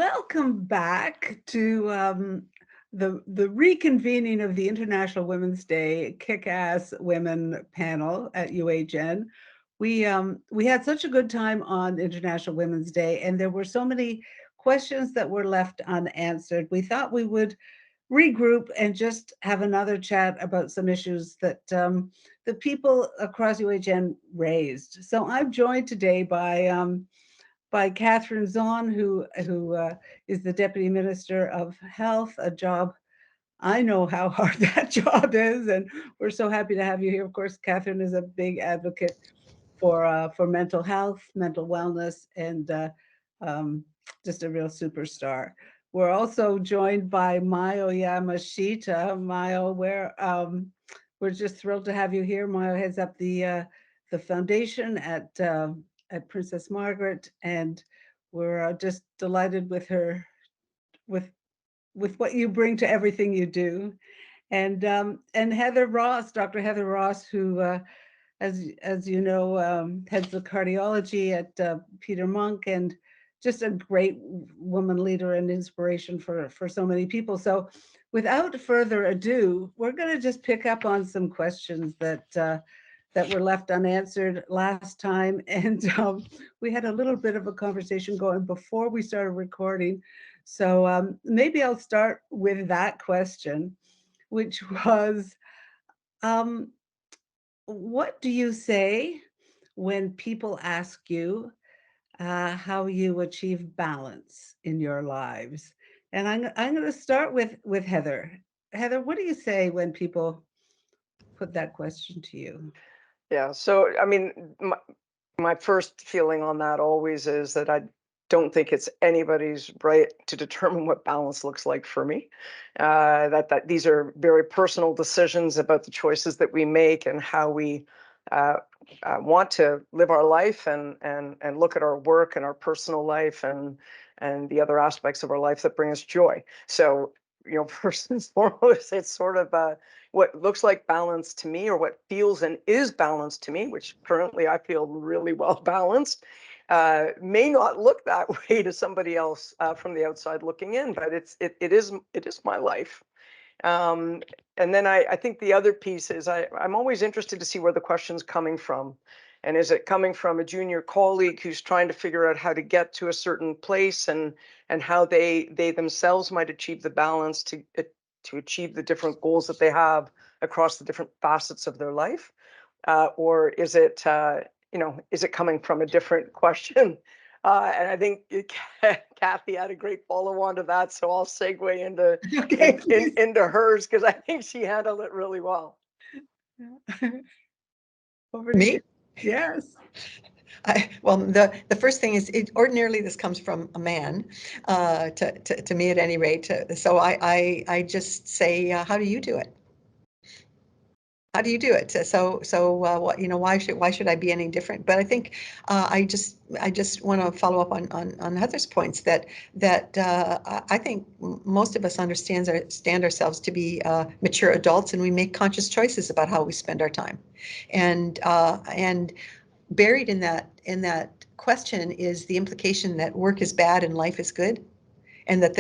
welcome back to the reconvening of the International Women's Day Kick-Ass Women panel at UHN. We had such a good time on International Women's Day, and there were so many questions that were left unanswered. We thought we would regroup and just have another chat about some issues that the people across UHN raised. So I'm joined today by Catherine Zahn, who is the Deputy Minister of Health, a job I know how hard that job is, and we're so happy to have you here. Of course, Catherine is a big advocate for mental health, mental wellness, and um, just a real superstar. We're also joined by Miyo Yamashita. Miyo, we're just thrilled to have you here. Miyo heads up the foundation at Princess Margaret, and we're just delighted with her, with what you bring to everything you do. And Heather Ross, Dr. Heather Ross, who, as you know, heads the cardiology at Peter Munk, and just a great woman leader and inspiration for so many people. So without further ado, we're going to just pick up on some questions that were left unanswered last time. And we had a little bit of a conversation going before we started recording. So maybe I'll start with that question, which was, what do you say when people ask you how you achieve balance in your lives? And I'm going to start with Heather. Heather, what do you say when people put that question to you? Yeah, so I mean, my first feeling on that always is that I don't think it's anybody's right to determine what balance looks like for me. That these are very personal decisions about the choices that we make and how we want to live our life and look at our work and our personal life and the other aspects of our life that bring us joy. So, first and foremost, it's sort of what looks like balance to me, or what feels and is balanced to me, which currently I feel really well balanced, may not look that way to somebody else from the outside looking in, but it is my life. And then I think the other piece is I'm always interested to see where the question's coming from. And is it coming from a junior colleague who's trying to figure out how to get to a certain place and how they themselves might achieve the balance to achieve the different goals that they have across the different facets of their life? Or is it, is it coming from a different question? And I think Kathy had a great follow-on to that, so I'll segue into hers, because I think she handled it really well. Over to Me? you. Yes. Well, the first thing is, ordinarily this comes from a man, to me at any rate. So I just say, how do you do it? How do you do it? So what, why should I be any different? But I think I just want to follow up on Heather's points that I think most of us understand ourselves to be mature adults, and we make conscious choices about how we spend our time, and buried in that question is the implication that work is bad and life is good, and that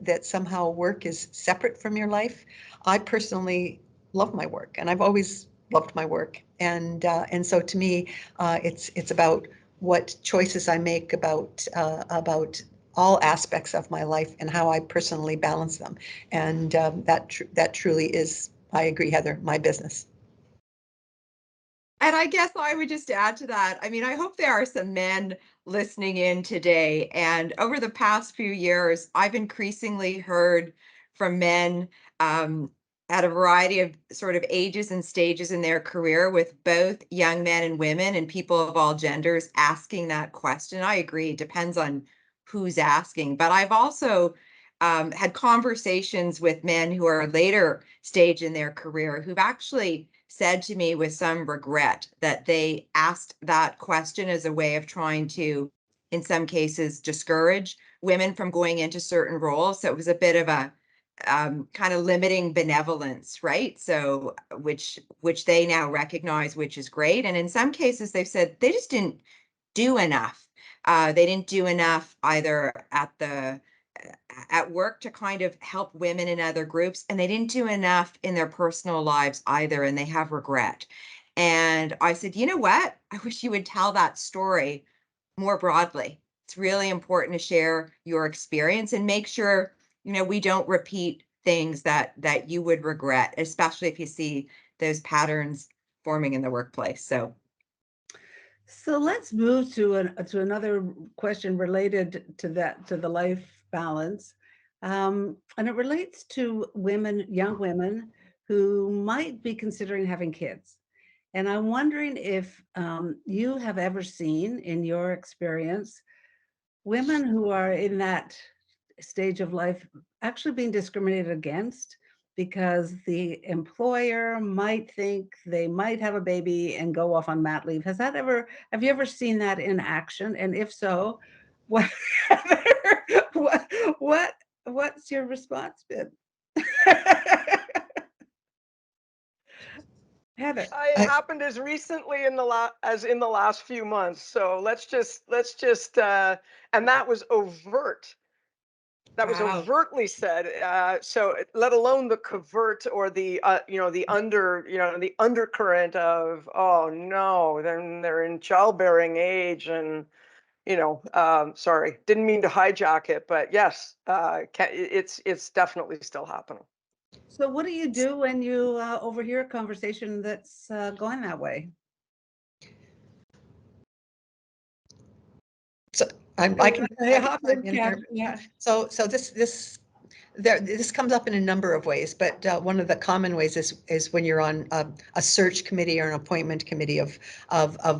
that somehow work is separate from your life. I personally love my work, and I've always loved my work, and so to me, it's about what choices I make about all aspects of my life and how I personally balance them, and that truly is, I agree, Heather, my business. And I guess I would just add to that. I mean, I hope there are some men listening in today. And over the past few years, I've increasingly heard from men at a variety of sort of ages and stages in their career, with both young men and women and people of all genders asking that question. I agree, it depends on who's asking. But I've also had conversations with men who are later stage in their career who've actually said to me with some regret that they asked that question as a way of trying to, in some cases, discourage women from going into certain roles. So it was a bit of a kind of limiting benevolence, right? So which they now recognize, which is great. And in some cases, they've said they just didn't do enough. They didn't do enough either at the at work to kind of help women in other groups, and they didn't do enough in their personal lives either, and they have regret. And I said, you know what? I wish you would tell that story more broadly. It's really important to share your experience and make sure, we don't repeat things that you would regret, especially if you see those patterns forming in the workplace. So let's move to another question related to that, to the life balance. And it relates to women, young women who might be considering having kids. And I'm wondering if you have ever seen, in your experience, women who are in that stage of life actually being discriminated against because the employer might think they might have a baby and go off on mat leave. Have you ever seen that in action? And if so, what, what's your response been? Heather. It happened as recently in the last few months. So let's just and that was overt. That was Wow. overtly said. So let alone the covert or the the undercurrent of, oh no, then they're in childbearing age, and sorry, didn't mean to hijack it, but yes, it's definitely still happening. So what do you do when you overhear a conversation that's going that way? So I can chime in here. Yeah. So this comes up in a number of ways, but one of the common ways is when you're on a search committee or an appointment committee of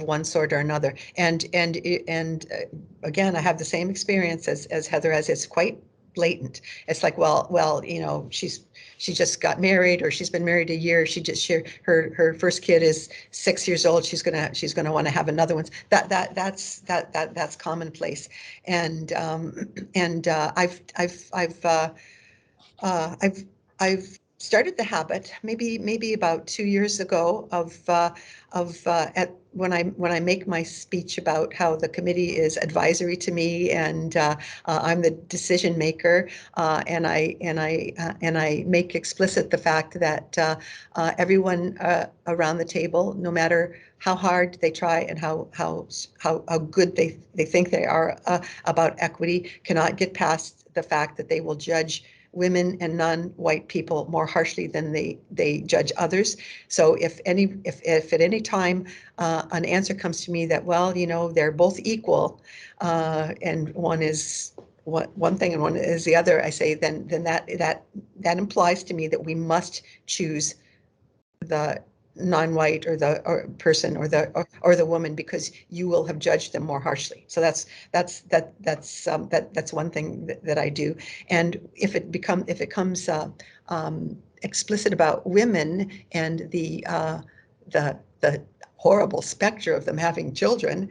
one sort or another. And again, I have the same experience as Heather has. It's quite blatant. It's like, well, she just got married, or she's been married a year. She just her first kid is 6 years old. She's gonna want to have another one. That's commonplace. And I've started the habit maybe about 2 years ago of when I make my speech about how the committee is advisory to me, and I'm the decision maker, and I make explicit the fact that everyone around the table, no matter how hard they try and how good they think they are about equity, cannot get past the fact that they will judge women and non-white people more harshly than they judge others. So if at any time an answer comes to me that, well, they're both equal, and one is one thing and one is the other, I say then that implies to me that we must choose the non-white or the person or the woman, because you will have judged them more harshly. So that's one thing that I do. And if it comes explicit about women and the horrible specter of them having children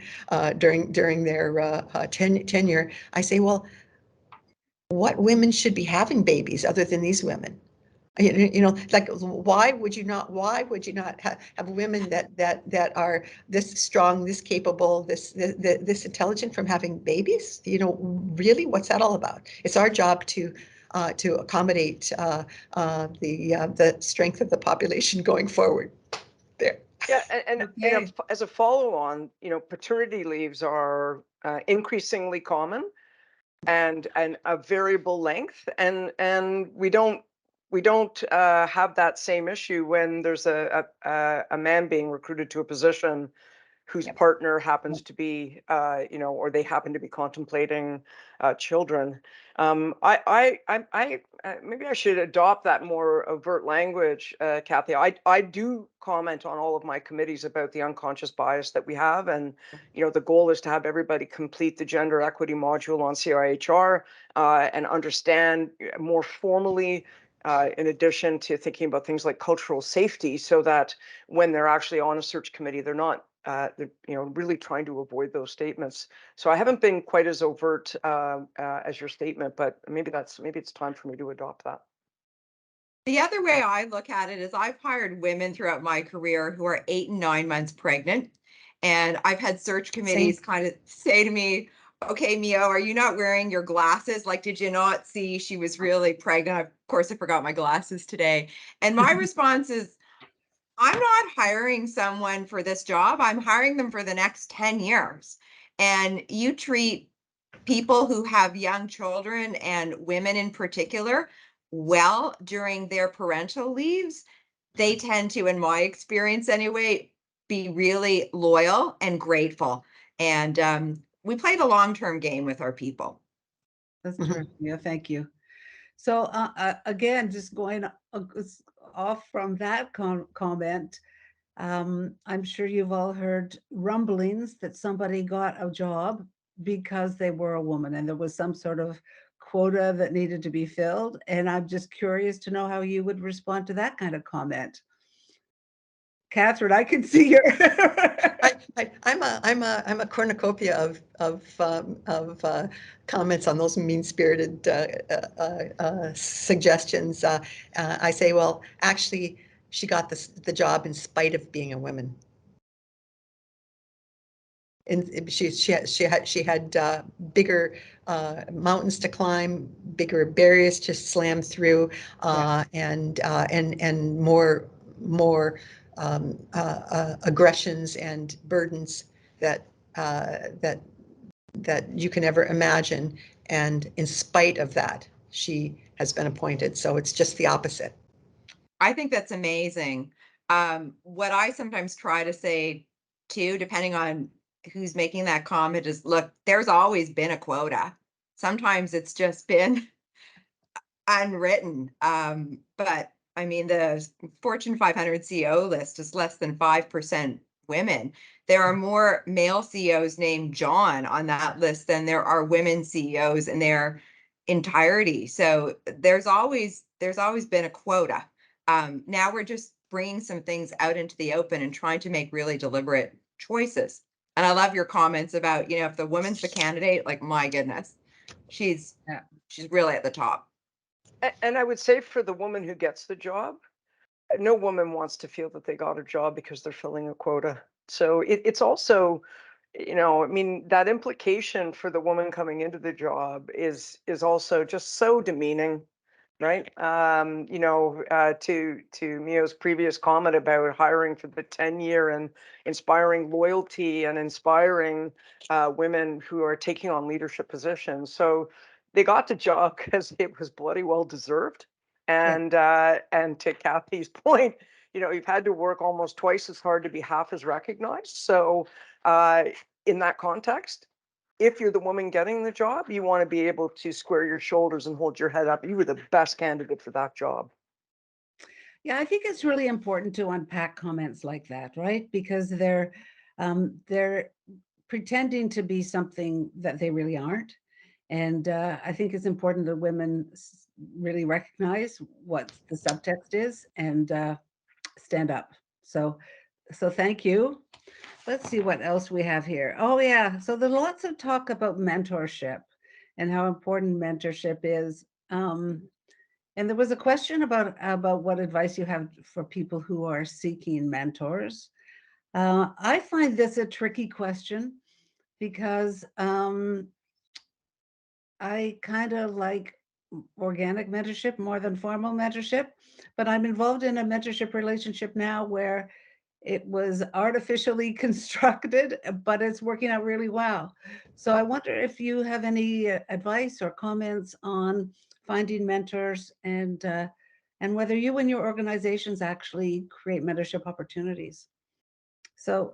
during their tenure, I say, well, what women should be having babies other than these women? Like, why would you not have women that are this strong, this capable, this intelligent from having babies? Really, what's that all about? It's our job to accommodate the strength of the population going forward. There. Yeah, and Okay. as a follow-on, paternity leaves are increasingly common and a variable length, and we don't have that same issue when there's a man being recruited to a position whose Yep. partner happens to be, or they happen to be contemplating children. Maybe I should adopt that more overt language, Kathy. I do comment on all of my committees about the unconscious bias that we have, and the goal is to have everybody complete the gender equity module on CIHR and understand more formally. In addition to thinking about things like cultural safety, so that when they're actually on a search committee, they're not really trying to avoid those statements. So I haven't been quite as overt as your statement, but maybe it's time for me to adopt that. The other way I look at it is I've hired women throughout my career who are 8 and 9 months pregnant. And I've had search committees kind of say to me, okay, Miyo, are you not wearing your glasses? Like, did you not see she was really pregnant? Of course, I forgot my glasses today. And my response is, I'm not hiring someone for this job. I'm hiring them for the next 10 years. And you treat people who have young children and women in particular well during their parental leaves, they tend to, in my experience anyway, be really loyal and grateful. And we played a long-term game with our people. That's Mhm. true. Yeah, thank you. So again, just going off from that comment, I'm sure you've all heard rumblings that somebody got a job because they were a woman and there was some sort of quota that needed to be filled. And I'm just curious to know how you would respond to that kind of comment. Catherine, I can see your. I'm a cornucopia of comments on those mean-spirited suggestions. I say, well, actually, she got the job in spite of being a woman. And she had bigger mountains to climb, bigger barriers to slam through, and more aggressions and burdens that that you can ever imagine. And in spite of that, she has been appointed. So it's just the opposite. I think that's amazing. What I sometimes try to say too, depending on who's making that comment, is look, there's always been a quota. Sometimes it's just been unwritten. But I mean, the Fortune 500 CEO list is less than 5% women. There are more male CEOs named John on that list than there are women CEOs in their entirety. So there's always been a quota. Now we're just bringing some things out into the open and trying to make really deliberate choices. And I love your comments about, if the woman's the candidate, like, my goodness, she's really at the top. And I would say for the woman who gets the job, no woman wants to feel that they got a job because they're filling a quota. So it's also, I mean, that implication for the woman coming into the job is also just so demeaning, right? To Miyo's previous comment about hiring for the 10-year and inspiring loyalty and inspiring women who are taking on leadership positions. So they got the job because it was bloody well deserved. And to Kathy's point, you've had to work almost twice as hard to be half as recognized. So in that context, if you're the woman getting the job, you want to be able to square your shoulders and hold your head up. You were the best candidate for that job. Yeah, I think it's really important to unpack comments like that, right? Because they're pretending to be something that they really aren't. And I think it's important that women really recognize what the subtext is and stand up. So thank you. Let's see what else we have here. Oh yeah, so there's lots of talk about mentorship and how important mentorship is. And there was a question about what advice you have for people who are seeking mentors. I find this a tricky question because I kind of like organic mentorship more than formal mentorship, but I'm involved in a mentorship relationship now where it was artificially constructed, but it's working out really well. So I wonder if you have any advice or comments on finding mentors and whether you and your organizations actually create mentorship opportunities. So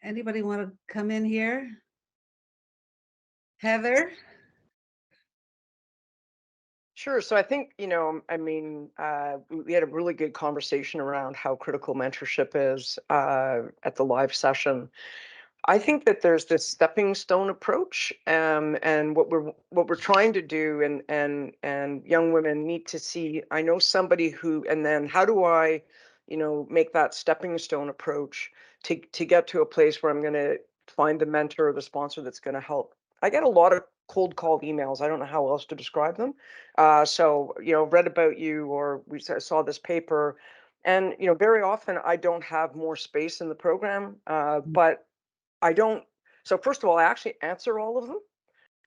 anybody want to come in here? Heather? Sure. So I think, I mean, we had a really good conversation around how critical mentorship is at the live session. I think that there's this stepping stone approach, and what we're trying to do, and young women need to see. I know somebody who, and then how do I, make that stepping stone approach to get to a place where I'm going to find the mentor or the sponsor that's going to help. I get a lot of cold call emails. I don't know how else to describe them. So read about you, or saw this paper, and very often I don't have more space in the program, but I don't. So first of all, I actually answer all of them.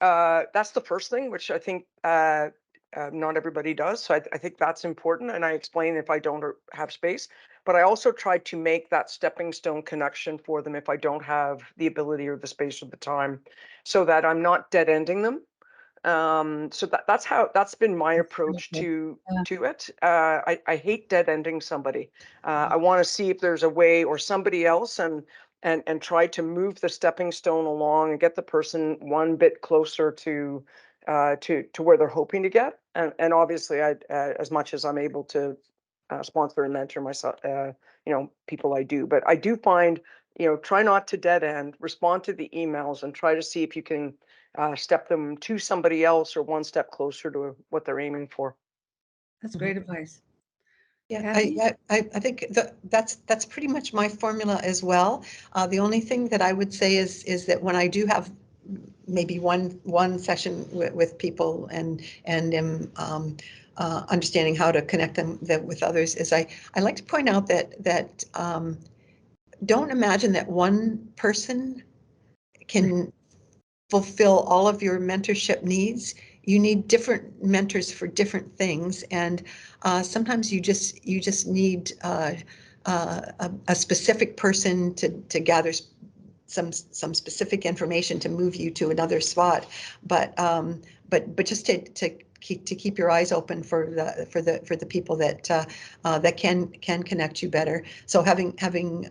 That's the first thing, which I think not everybody does. So I think that's important. And I explain if I don't have space, but I also try to make that stepping stone connection for them if I don't have the ability or the space or the time, so that I'm not dead ending them. So that's been my approach to it. I hate dead ending somebody. I want to see if there's a way or somebody else, and try to move the stepping stone along and get the person one bit closer to where they're hoping to get. And obviously, I as much as I'm able to sponsor and mentor myself, people I do. But I do find, try not to dead end, respond to the emails, and try to see if you can step them to somebody else or one step closer to what they're aiming for. That's great advice. Yeah, Kathy? I think that's pretty much my formula as well. The only thing that I would say is that when I do have maybe one session with people and am understanding how to connect them with others, is I like to point out that don't imagine that one person can fulfill all of your mentorship needs. You need different mentors for different things, and sometimes you just need a specific person to gather some specific information to move you to another spot. But just to keep your eyes open for the people that can connect you better. So having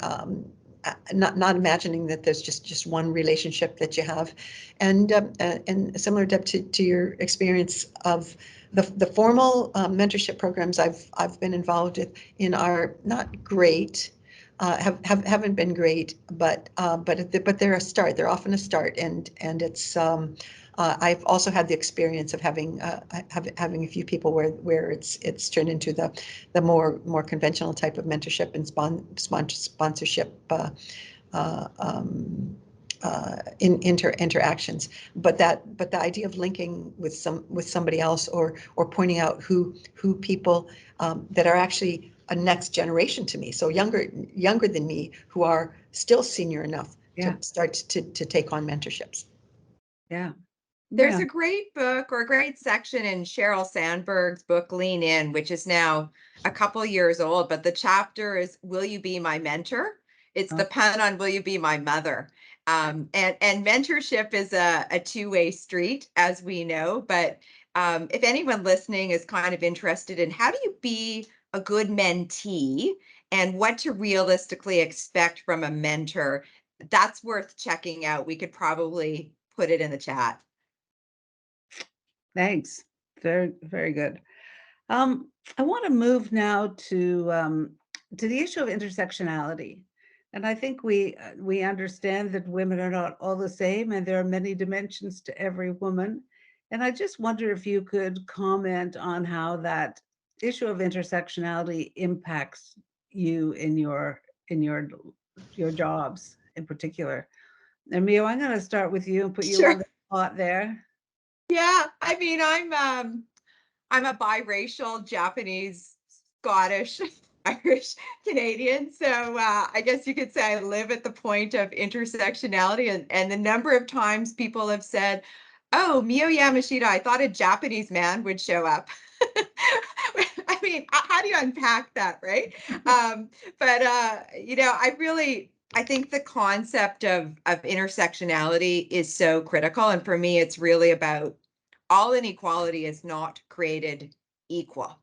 not imagining that there's just one relationship that you have, and similar, Deb, to your experience of the formal mentorship programs I've been involved in are not great, haven't been great, but they're a start. They're often a start, and it's. I've also had the experience of having a few people where it's turned into the more conventional type of mentorship and sponsorship interactions. But the idea of linking with somebody else, or pointing out who people that are actually a next generation to me, so younger than me, who are still senior enough to start to take on mentorships. Yeah. There's a great book or a great section in Sheryl Sandberg's book, Lean In, which is now a couple years old, but the chapter is Will You Be My Mentor? It's the pun on Will You Be My Mother? And mentorship is a two-way street, as we know. But if anyone listening is kind of interested in how do you be a good mentee and what to realistically expect from a mentor, that's worth checking out. We could probably put it in the chat. Thanks. Very, very good. I want to move now to the issue of intersectionality. And I think we understand that women are not all the same, and there are many dimensions to every woman. And I just wonder if you could comment on how that issue of intersectionality impacts you in your jobs in particular. And Miyo, I'm going to start with you and put you on the spot there. Yeah, I mean, I'm a biracial Japanese, Scottish, Irish Canadian. So I guess you could say I live at the point of intersectionality, and the number of times people have said, "Oh, Miyo Yamashita, I thought a Japanese man would show up." I mean, how do you unpack that, right? But I think the concept of intersectionality is so critical, and for me, it's really about all inequality is not created equal.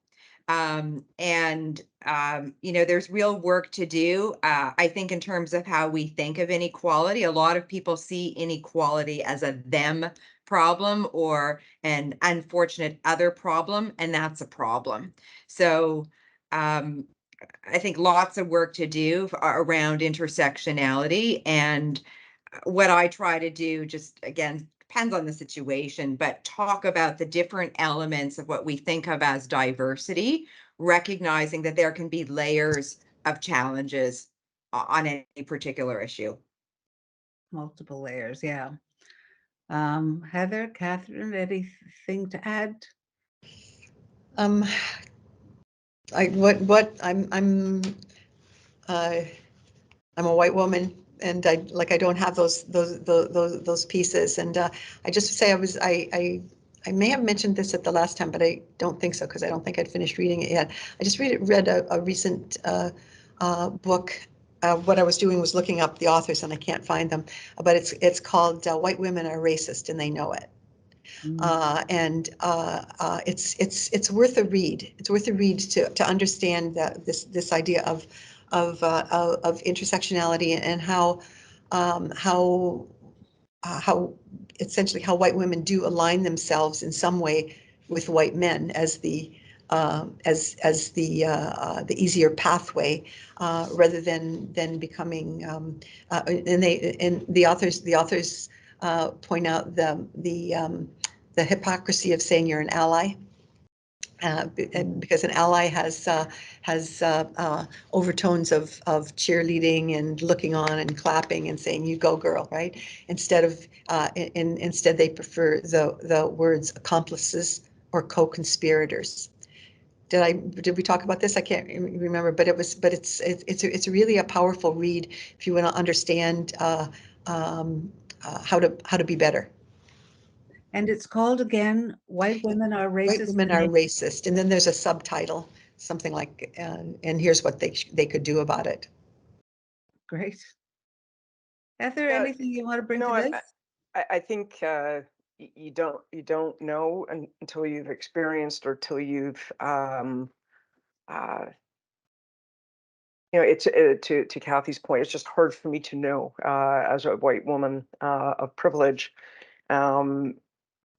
There's real work to do. I think in terms of how we think of inequality, a lot of people see inequality as a them problem or an unfortunate other problem, and that's a problem. So I think lots of work to do around intersectionality. And what I try to do, just again, depends on the situation, but talk about the different elements of what we think of as diversity, recognizing that there can be layers of challenges on any particular issue. Multiple layers, yeah. Heather, Catherine, anything to add? I'm a white woman and I don't have those pieces. And I just say I may have mentioned this at the last time, but I don't think so because I don't think I'd finished reading it yet. I just read a recent book. What I was doing was looking up the authors, and I can't find them. But it's called "White Women Are Racist and They Know It." And it's worth a read. It's worth a read to understand that this idea of intersectionality and how essentially how white women do align themselves in some way with white men as the easier pathway, rather than becoming and the authors point out the hypocrisy of saying you're an ally. Because an ally has overtones of cheerleading and looking on and clapping and saying "you go girl," right? Instead they prefer the words accomplices or co-conspirators. Did we talk about this? I can't remember, but it's really a powerful read if you want to understand how to be better. And it's called again, White Women Are Racist. White Women Are Racist. And then there's a subtitle, something like, and here's what they could do about it. Great. Heather, anything you want to bring to this? I think you don't know until you've experienced or till you've it's to Kathy's point. It's just hard for me to know as a white woman of privilege.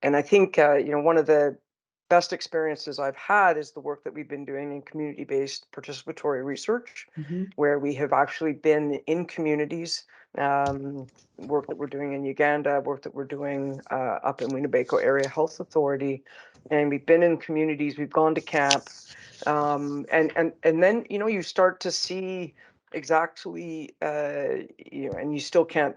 And I think, one of the best experiences I've had is the work that we've been doing in community-based participatory research, where we have actually been in communities, work that we're doing in Uganda, work that we're doing up in Winnebago Area Health Authority. And we've been in communities, we've gone to camp. And then, you start to see exactly, and you still can't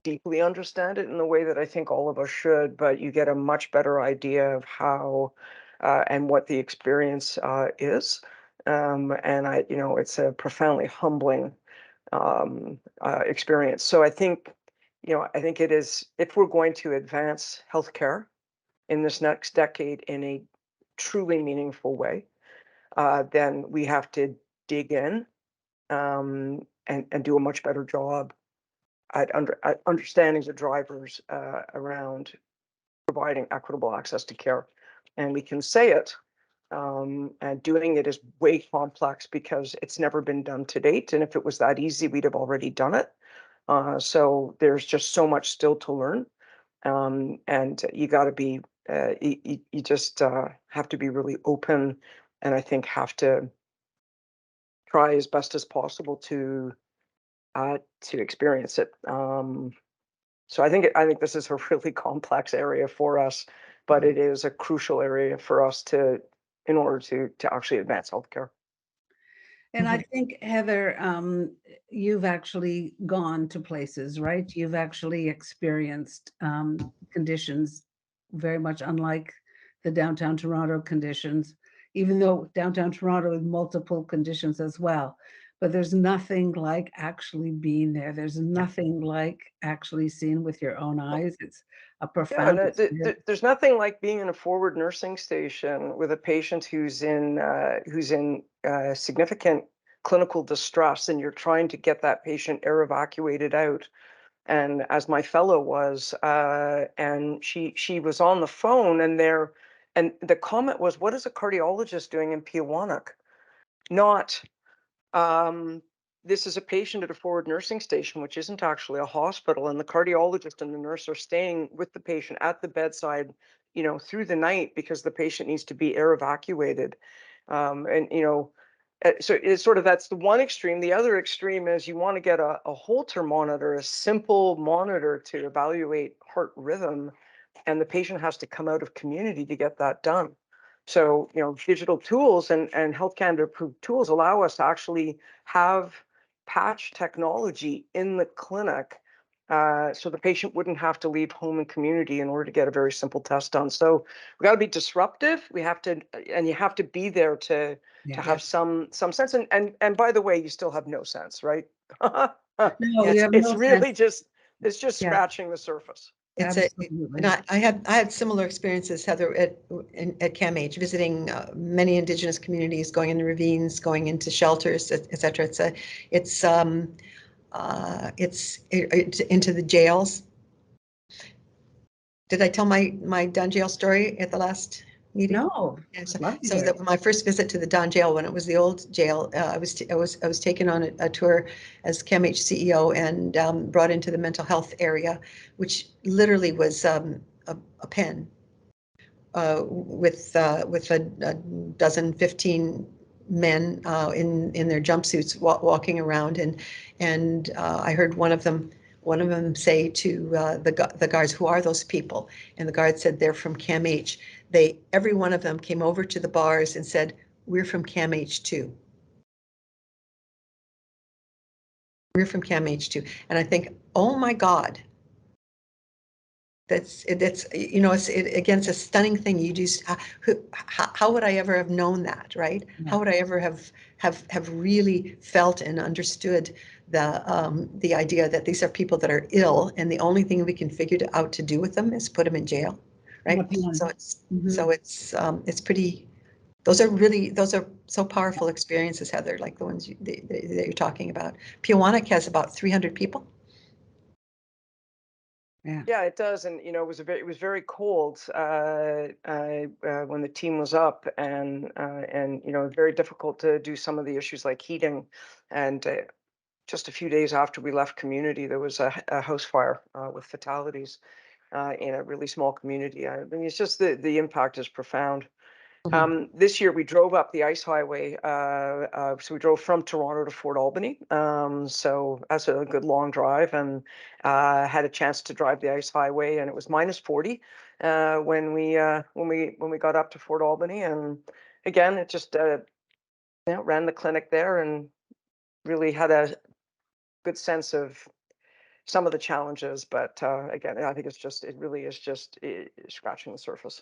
deeply understand it in the way that I think all of us should, but you get a much better idea of how and what the experience is. And it's a profoundly humbling experience. So I think it is, if we're going to advance healthcare in this next decade in a truly meaningful way, then we have to dig in and do a much better job at understanding the drivers around providing equitable access to care. And we can say it, and doing it is way complex because it's never been done to date. And if it was that easy, we'd have already done it. So there's just so much still to learn. And you got to be, you just have to be really open, and I think have to try as best as possible to experience it. So I think this is a really complex area for us, but it is a crucial area for us in order to actually advance healthcare. And I think, Heather, you've actually gone to places, right? You've actually experienced conditions very much unlike the downtown Toronto conditions, even though downtown Toronto has multiple conditions as well. But there's nothing like actually being there. There's nothing like actually seeing with your own eyes. It's a profound there's nothing like being in a forward nursing station with a patient who's in significant clinical distress, and you're trying to get that patient air evacuated out. And as my fellow was, and she was on the phone, and the comment was, "What is a cardiologist doing in Peawanuck?" Not, this is a patient at a forward nursing station, which isn't actually a hospital, and the cardiologist and the nurse are staying with the patient at the bedside, through the night because the patient needs to be air evacuated. So it's sort of, that's the one extreme. The other extreme is you want to get a Holter monitor, a simple monitor to evaluate heart rhythm, and the patient has to come out of community to get that done. So, digital tools and Health Canada approved tools allow us to actually have patch technology in the clinic so the patient wouldn't have to leave home and community in order to get a very simple test done. So we got to be disruptive. We have to, and you have to be there to Yeah. have some sense. And by the way, you still have no sense, right? No, you have It's no really sense. just yeah, Yeah. scratching the surface. It's Absolutely. and I had similar experiences, Heather, at CAMH, visiting many Indigenous communities, going into ravines, going into shelters, etc. It's into the jails. Did I tell my Don jail story at the last meeting? No. Yeah, Love to so hear that my first visit to the Don jail, when it was the old jail, I was taken on a tour as CAMH CEO and brought into the mental health area, which literally was a pen with a dozen, 15 men in their jumpsuits walking around, and I heard one of them say to the guards, "Who are those people?" And the guard said, "They're from CAMH." Every one of them came over to the bars and said, "We're from CAMH too. We're from CAMH too." And I think, oh my God, that's you know, again, it's a stunning thing. You just how would I ever have known that, right? Yeah. How would I ever have really felt and understood the idea that these are people that are ill, and the only thing we can figure out to do with them is put them in jail, right? So it's pretty. Those are so powerful experiences, Heather, like the ones that you're talking about. Pewanak has about 300 people. Yeah, it does, and it was very cold when the team was up, and very difficult to do some of the issues like heating, and just a few days after we left community, there was a house fire with fatalities in a really small community. I mean, it's just the impact is profound. This year we drove up the ice highway. So we drove from Toronto to Fort Albany. So that's a good long drive, and had a chance to drive the ice highway, and it was minus 40 when we got up to Fort Albany. And again, it just ran the clinic there and really had a good sense of some of the challenges. But again, I think it really is just scratching the surface.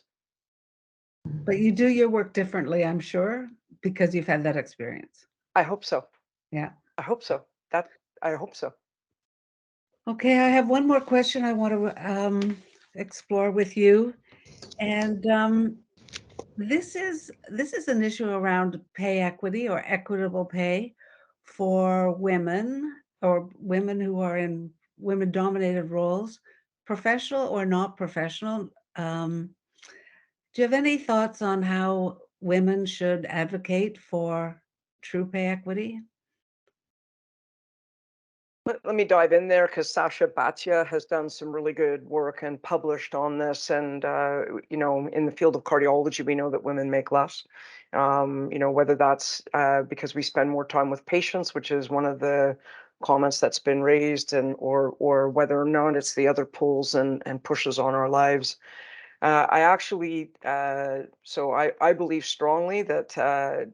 But you do your work differently, I'm sure, because you've had that experience. I hope so. Yeah. I hope so. I hope so. Okay, I have one more question I want to explore with you, and this is an issue around pay equity or equitable pay for women or women who are in women-dominated roles, professional or not professional. Do you have any thoughts on how women should advocate for true pay equity? Let me dive in there, because Sasha Bhatia has done some really good work and published on this. And, in the field of cardiology, we know that women make less, whether that's because we spend more time with patients, which is one of the comments that's been raised, and or whether or not it's the other pulls and pushes on our lives. I actually, so I believe strongly that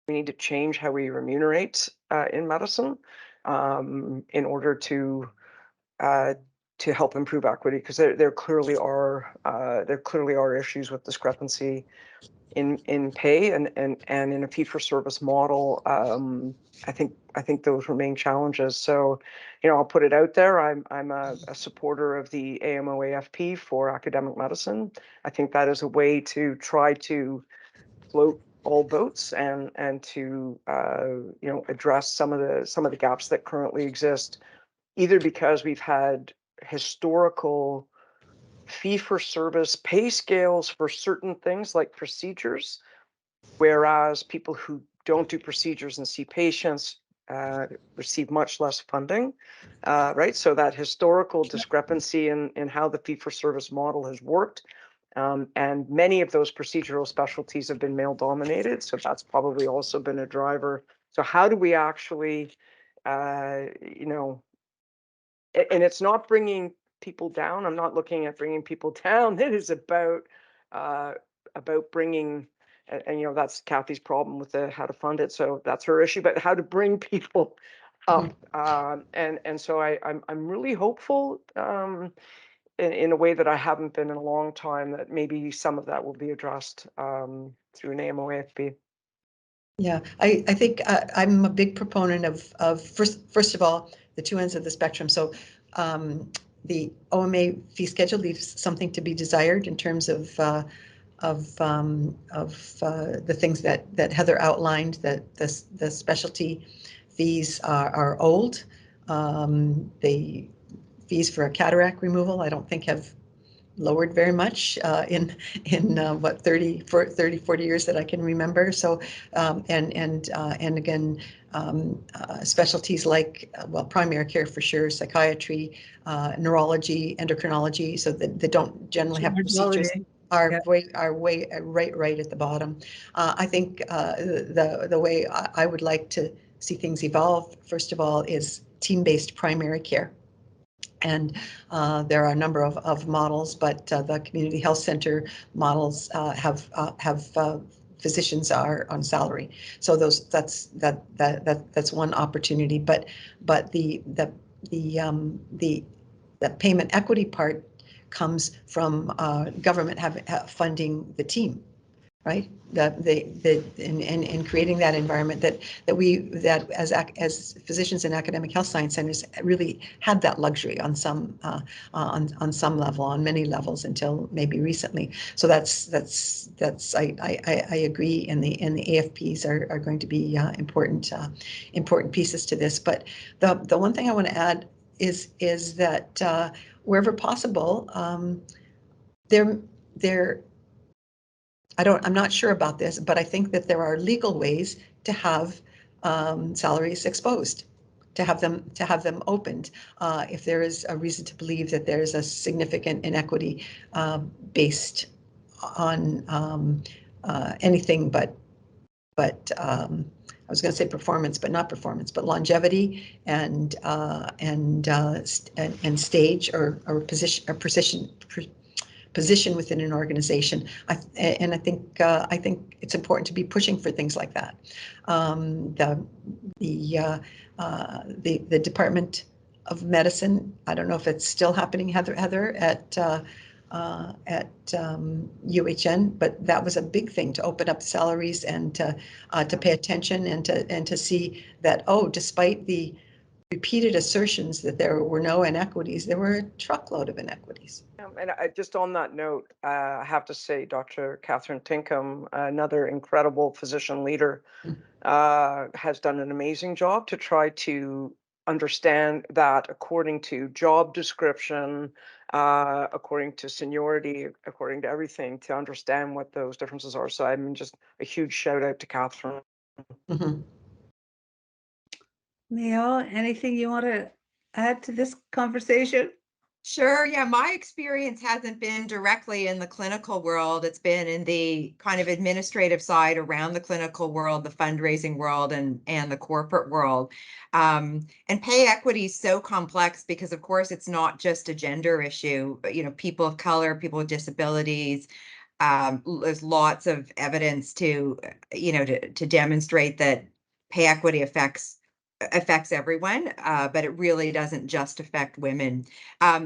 we need to change how we remunerate in medicine in order to help improve equity, because there clearly are issues with discrepancy in pay, and in a fee for service model. I think those remain challenges. So, I'll put it out there. I'm a supporter of the AMO-AFP for academic medicine. I think that is a way to try to float all boats and to address some of the gaps that currently exist, either because we've had historical fee for service pay scales for certain things like procedures, whereas people who don't do procedures and see patients receive much less funding, right? So that historical discrepancy in how the fee for service model has worked. And many of those procedural specialties have been male dominated. So that's probably also been a driver. So how do we actually, and it's not bringing people down. I'm not looking at bringing people down. It is about bringing, and that's Kathy's problem with how to fund it. So that's her issue, but how to bring people up. And so I'm really hopeful in a way that I haven't been in a long time, that maybe some of that will be addressed through an AMO-AFB. Yeah, I think I'm a big proponent of first of all, the two ends of the spectrum. So the OMA fee schedule leaves something to be desired in terms of the things that Heather outlined, that the specialty fees are old. The fees for a cataract removal, I don't think have lowered very much in what 30, 40 years that I can remember. So and again, specialties like well, primary care for sure, psychiatry, neurology, endocrinology, so that they don't generally have procedures, are right at the bottom. I think the way I would like to see things evolve, first of all, is team-based primary care. And there are a number of models, but the community health center models have physicians are on salary. So that's one opportunity. But the payment equity part comes from government funding the team. Right, in creating that environment that as physicians in academic health science centers really had that luxury on some level, on many levels until maybe recently. So that's I agree, and the AFPs are going to be important pieces to this. But the one thing I want to add is that wherever possible, I'm not sure about this, but I think that there are legal ways to have salaries exposed, to have them opened if there is a reason to believe that there is a significant inequity based on anything but I was going to say performance, but not performance, but longevity and stage or position within an organization. I think it's important to be pushing for things like that. The Department of Medicine, I don't know if it's still happening, Heather, at UHN, but that was a big thing, to open up salaries and to pay attention and to see that, despite the repeated assertions that there were no inequities, there were a truckload of inequities. And just on that note, I have to say, Dr. Catherine Tinkham, another incredible physician leader, has done an amazing job to try to understand that according to job description, according to seniority, according to everything, to understand what those differences are. So I mean, just a huge shout out to Catherine. Mm-hmm. Miyo, anything you want to add to this conversation? Sure. Yeah, my experience hasn't been directly in the clinical world. It's been in the kind of administrative side around the clinical world, the fundraising world, and the corporate world. And pay equity is so complex because, of course, it's not just a gender issue. You know, people of color, people with disabilities. There's lots of evidence to demonstrate that pay equity affects everyone, but it really doesn't just affect women.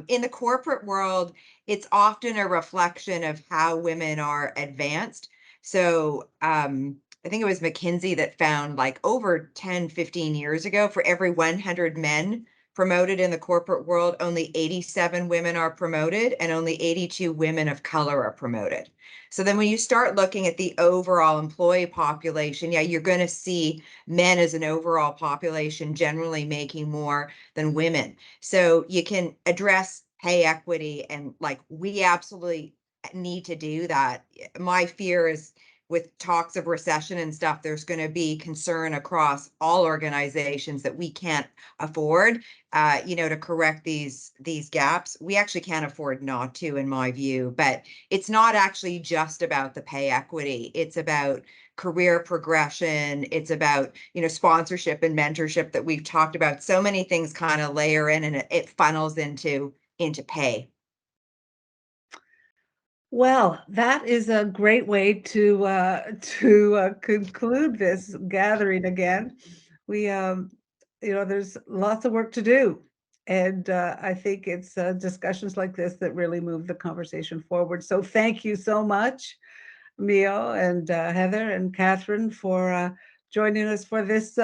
In the corporate world, it's often a reflection of how women are advanced. So I think it was McKinsey that found, like, over 10, 15 years ago, for every 100 men promoted in the corporate world, only 87 women are promoted and only 82 women of color are promoted. So then when you start looking at the overall employee population, yeah, you're going to see men as an overall population generally making more than women. So you can address pay equity, and, like, we absolutely need to do that. My fear is, with talks of recession and stuff, there's going to be concern across all organizations that we can't afford, to correct these gaps. We actually can't afford not to, in my view. But it's not actually just about the pay equity. It's about career progression. It's about, sponsorship and mentorship that we've talked about. So many things kind of layer in, and it funnels into pay. Well, that is a great way to conclude this gathering again. there's lots of work to do. And I think it's discussions like this that really move the conversation forward. So thank you so much, Miyo and Heather and Catherine, for joining us for this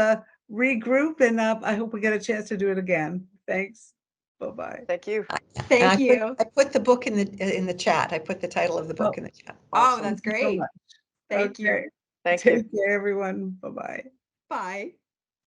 regroup. And I hope we get a chance to do it again. Thanks. Bye-bye. Thank you. Thank you. I put the book in the chat. I put the title of the book in the chat. Oh, Awesome. that's Thank you so great. much. Thank you. Okay. Thank you. Take care, everyone. Bye-bye. Bye.